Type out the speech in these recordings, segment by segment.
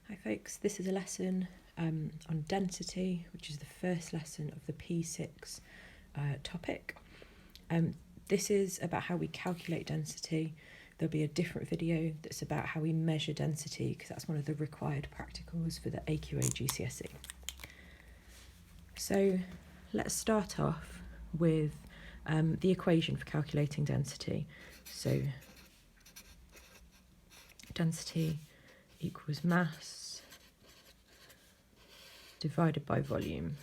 Hi folks, this is a lesson on density, which is the first lesson of the P6 topic. This is about how we calculate density. There'll be a different video that's about how we measure density, because that's one of the required practicals for the AQA GCSE. So let's start off with the equation for calculating density. So density equals mass divided by volume.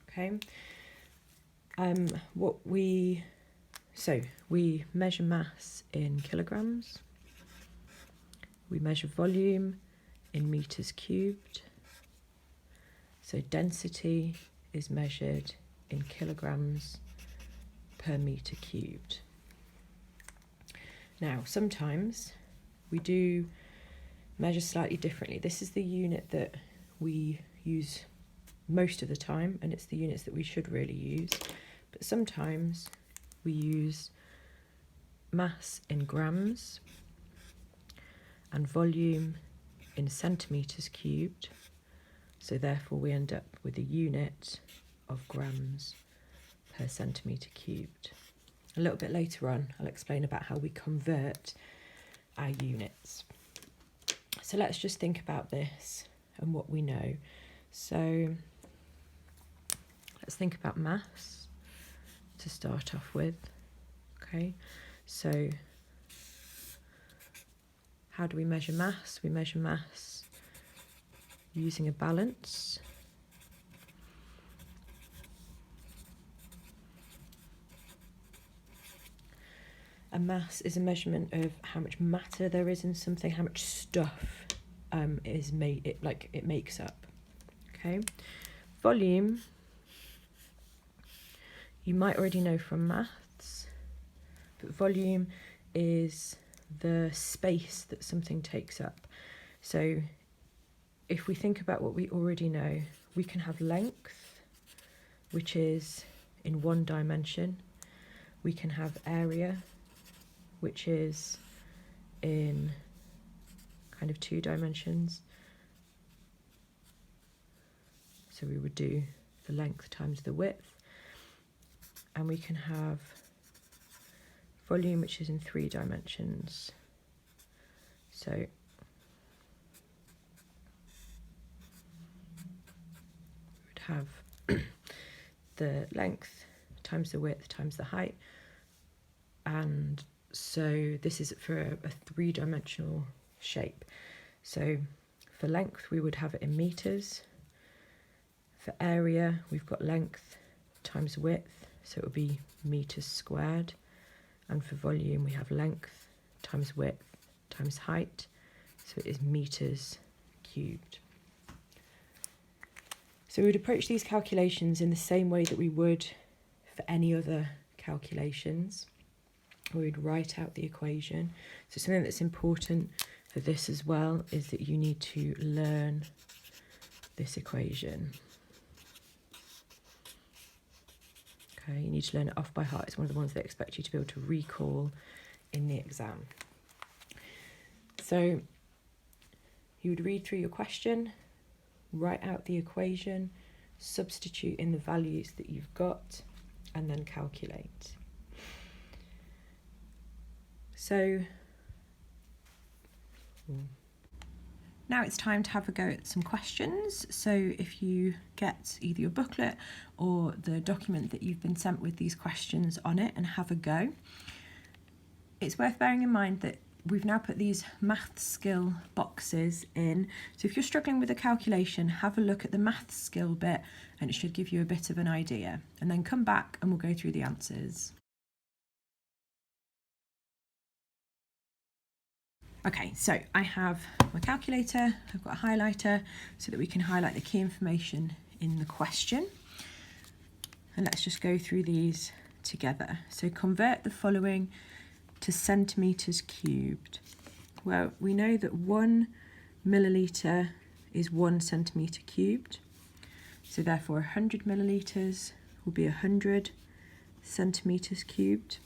Okay. We measure mass in kilograms. We measure volume in meters cubed. So density is measured in kilograms per meter cubed. Now, sometimes we do measure slightly differently. This is the unit that we use most of the time, and it's the units that we should really use. But sometimes we use mass in grams and volume in centimetres cubed. So therefore we end up with a unit of grams per centimetre cubed. A little bit later on, I'll explain about how we convert our units. So let's just think about this and what we know. So let's think about mass to start off with. Okay, so how do we measure mass? We measure mass using a balance. A mass is a measurement of how much matter there is in something, how much stuff it makes up. Okay, volume, you might already know from maths, but volume is the space that something takes up. So if we think about what we already know, we can have length, which is in one dimension. We can have area, which is in kind of 2 dimensions. So we would do the length times the width. And we can have volume, which is in 3 dimensions. So we would have the length times the width times the height. And so this is for a 3-dimensional shape. So for length, we would have it in meters. For area, we've got length times width, so it would be meters squared. And for volume, we have length times width times height, so it is meters cubed. So we would approach these calculations in the same way that we would for any other calculations. We would write out the equation. So something that's important for this as well is that you need to learn this equation. Okay, you need to learn it off by heart. It's one of the ones they expect you to be able to recall in the exam. So you would read through your question, write out the equation, substitute in the values that you've got, and then calculate. So now it's time to have a go at some questions. So if you get either your booklet or the document that you've been sent with these questions on it and have a go, it's worth bearing in mind that we've now put these math skill boxes in. So if you're struggling with a calculation, have a look at the math skill bit and it should give you a bit of an idea. And then come back and we'll go through the answers. Okay, so I have my calculator, I've got a highlighter so that we can highlight the key information in the question. And let's just go through these together. So convert the following to centimetres cubed. Well, we know that 1 millilitre is 1 centimetre cubed. So therefore 100 millilitres will be 100 centimetres cubed.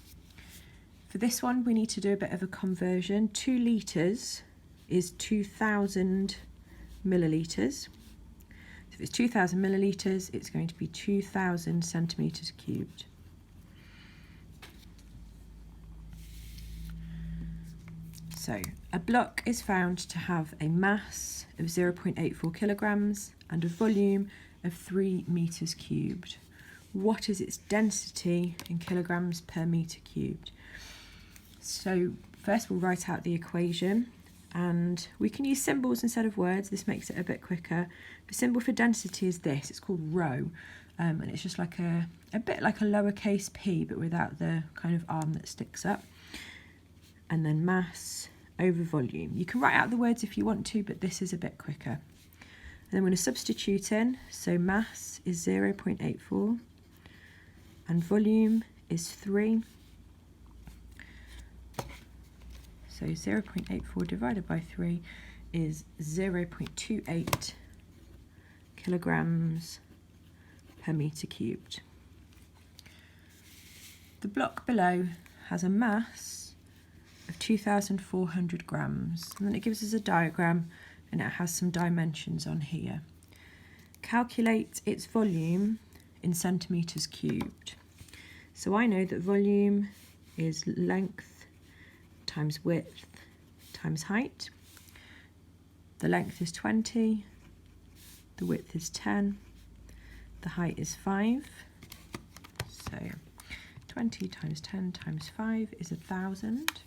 For this one, we need to do a bit of a conversion. 2 litres is 2,000 millilitres. So if it's 2,000 millilitres, it's going to be 2,000 centimetres cubed. So a block is found to have a mass of 0.84 kilograms and a volume of 3 metres cubed. What is its density in kilograms per metre cubed? So first we'll write out the equation, and we can use symbols instead of words. This makes it a bit quicker. The symbol for density is this, it's called rho, and it's just like a bit like a lowercase p, but without the kind of arm that sticks up. And then mass over volume. You can write out the words if you want to, but this is a bit quicker. And then we're going to substitute in, so mass is 0.84 and volume is 3. So 0.84 divided by 3 is 0.28 kilograms per metre cubed. The block below has a mass of 2,400 grams, and then it gives us a diagram and it has some dimensions on here. Calculate its volume in centimetres cubed. So I know that volume is length times width times height. The length is 20, the width is 10, the height is 5. So 20 times 10 times 5 is 1,000.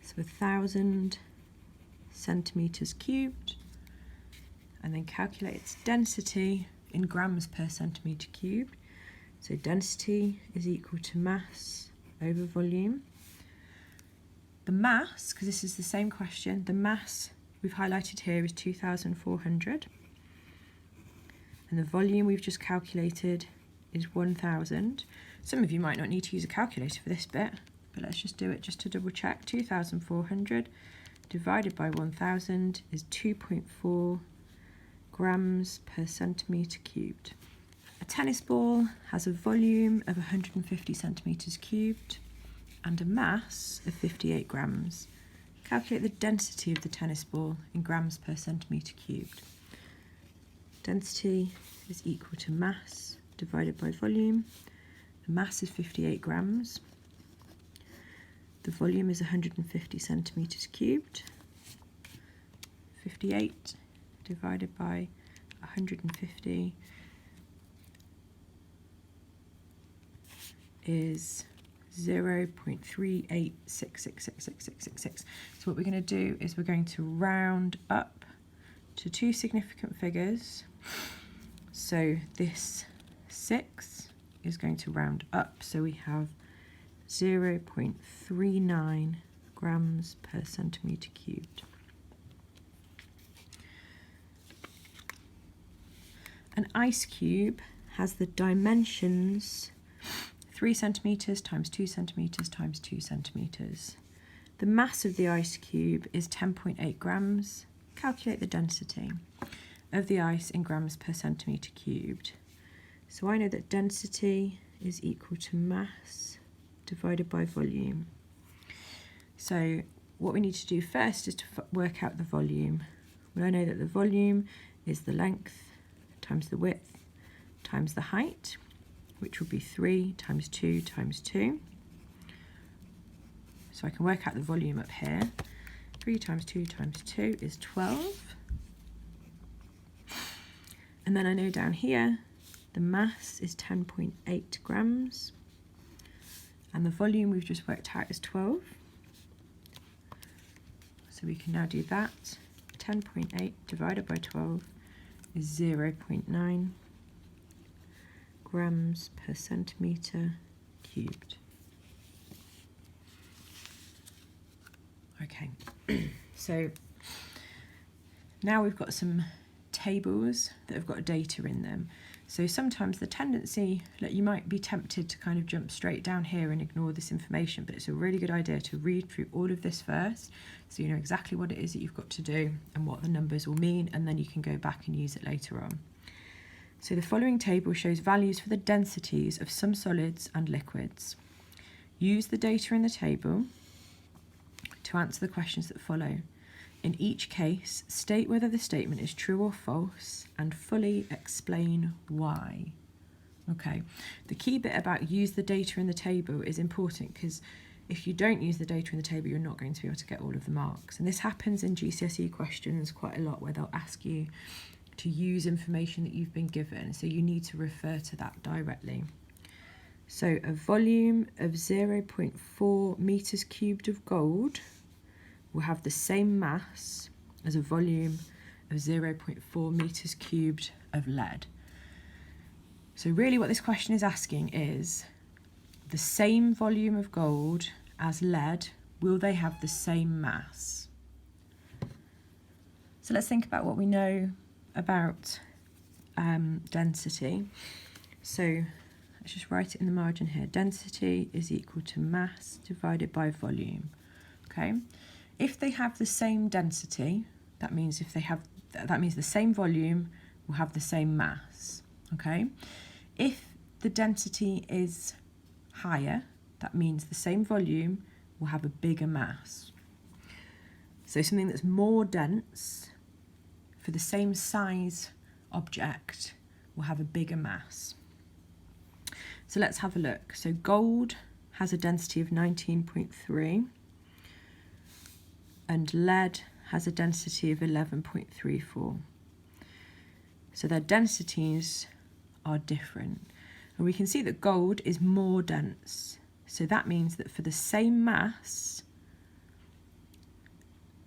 So 1,000 centimetres cubed. And then calculate its density in grams per centimetre cubed. So density is equal to mass over volume. The mass, because this is the same question, the mass we've highlighted here is 2,400. And the volume we've just calculated is 1,000. Some of you might not need to use a calculator for this bit, but let's just do it just to double check. 2,400 divided by 1,000 is 2.4 grams per centimetre cubed. A tennis ball has a volume of 150 centimetres cubed and a mass of 58 grams. Calculate the density of the tennis ball in grams per centimetre cubed. Density is equal to mass divided by volume. The mass is 58 grams. The volume is 150 centimetres cubed. 58 divided by 150 is 0.38666666. So what we're going to do is we're going to round up to two significant figures. So this 6 is going to round up, so we have 0.39 grams per centimetre cubed. An ice cube has the dimensions 3 centimetres times 2 centimetres times 2 centimetres. The mass of the ice cube is 10.8 grams. Calculate the density of the ice in grams per centimetre cubed. So I know that density is equal to mass divided by volume. So what we need to do first is to work out the volume. Well, I know that the volume is the length times the width times the height, which will be 3 times 2 times 2. So I can work out the volume up here. 3 times 2 times 2 is 12. And then I know down here the mass is 10.8 grams and the volume we've just worked out is 12. So we can now do that. 10.8 divided by 12 is 0.9 grams per centimetre cubed. Okay, so now we've got some tables that have got data in them. So sometimes the tendency that you might be tempted to kind of jump straight down here and ignore this information, but it's a really good idea to read through all of this first so you know exactly what it is that you've got to do and what the numbers will mean, and then you can go back and use it later on. So the following table shows values for the densities of some solids and liquids. Use the data in the table to answer the questions that follow. In each case, state whether the statement is true or false and fully explain why. Okay, the key bit about use the data in the table is important, because if you don't use the data in the table, you're not going to be able to get all of the marks. And this happens in GCSE questions quite a lot, where they'll ask you to use information that you've been given, so you need to refer to that directly. So a volume of 0.4 meters cubed of gold will have the same mass as a volume of 0.4 meters cubed of lead. So really what this question is asking is, the same volume of gold as lead, will they have the same mass? So let's think about what we know about density. So let's just write it in the margin here. Density is equal to mass divided by volume. Okay. If they have the same density, that means the same volume will have the same mass. Okay. If the density is higher, that means the same volume will have a bigger mass. So something that's more dense for the same size object will have a bigger mass. So let's have a look. So gold has a density of 19.3 and lead has a density of 11.34. So their densities are different. And we can see that gold is more dense. So that means that for the same mass,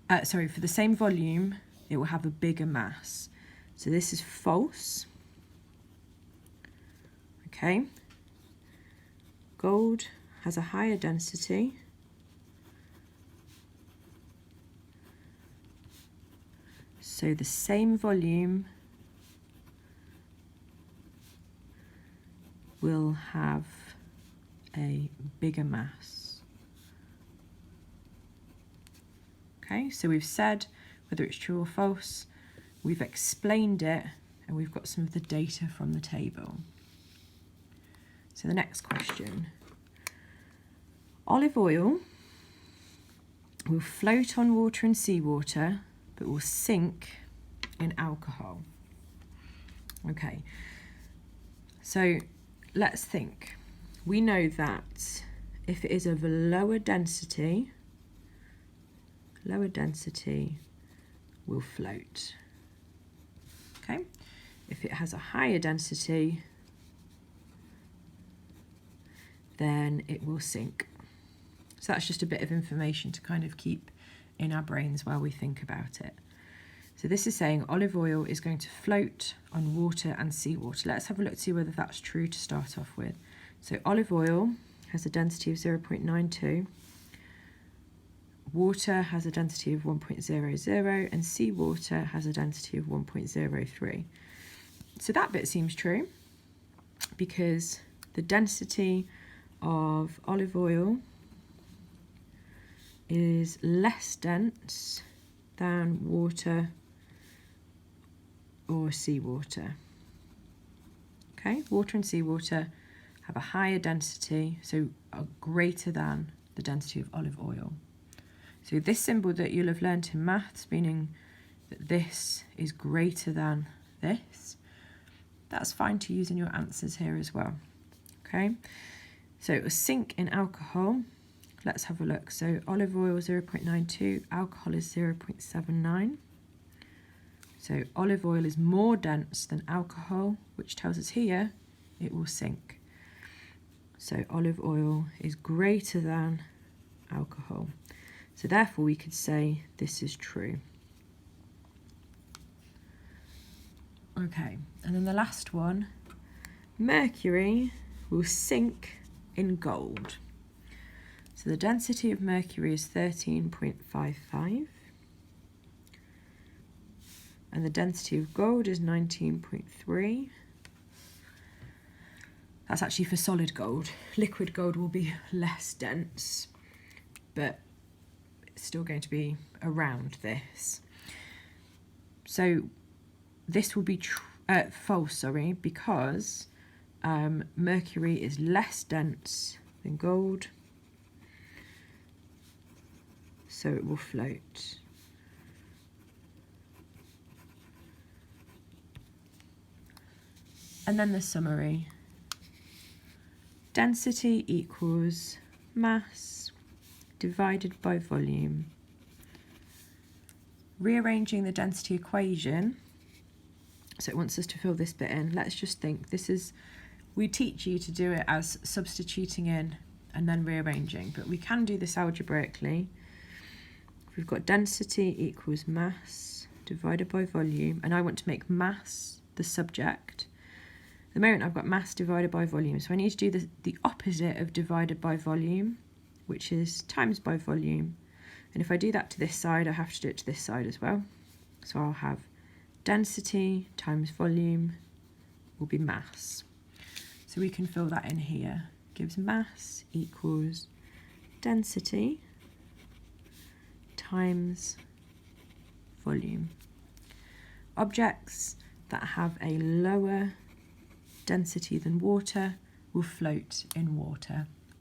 for the same volume, it will have a bigger mass. So this is false. Okay. Gold has a higher density. So the same volume will have a bigger mass. Okay, so we've said whether it's true or false, we've explained it, and we've got some of the data from the table. So the next question. Olive oil will float on water and seawater, but will sink in alcohol. Okay, so let's think. We know that if it is of a lower density will float. Okay, if it has a higher density, then it will sink. So that's just a bit of information to kind of keep in our brains while we think about it. So this is saying olive oil is going to float on water and seawater. Let's have a look to see whether that's true to start off with. So olive oil has a density of 0.92, water has a density of 1.00, and seawater has a density of 1.03. So that bit seems true, because the density of olive oil is less dense than water or seawater. Okay, water and seawater have a higher density, so are greater than the density of olive oil. So this symbol that you'll have learnt in maths, meaning that this is greater than this, that's fine to use in your answers here as well. Okay, so it will sink in alcohol. Let's have a look. So olive oil 0.92, alcohol is 0.79. So olive oil is more dense than alcohol, which tells us here it will sink. So olive oil is greater than alcohol. So therefore we could say this is true. Okay, and then the last one, mercury will sink in gold. So the density of mercury is 13.55 and the density of gold is 19.3. That's actually for solid gold. Liquid gold will be less dense, but it's still going to be around this. So this will be false, because mercury is less dense than gold. so it will float. And then the summary. Density equals mass divided by volume. Rearranging the density equation, so it wants us to fill this bit in. Let's just think, we teach you to do it as substituting in and then rearranging, but we can do this algebraically. We've got density equals mass divided by volume, and I want to make mass the subject. At the moment I've got mass divided by volume, so I need to do the opposite of divided by volume, which is times by volume. And if I do that to this side, I have to do it to this side as well. So I'll have density times volume will be mass. So we can fill that in here. Gives mass equals density times volume. Objects that have a lower density than water will float in water.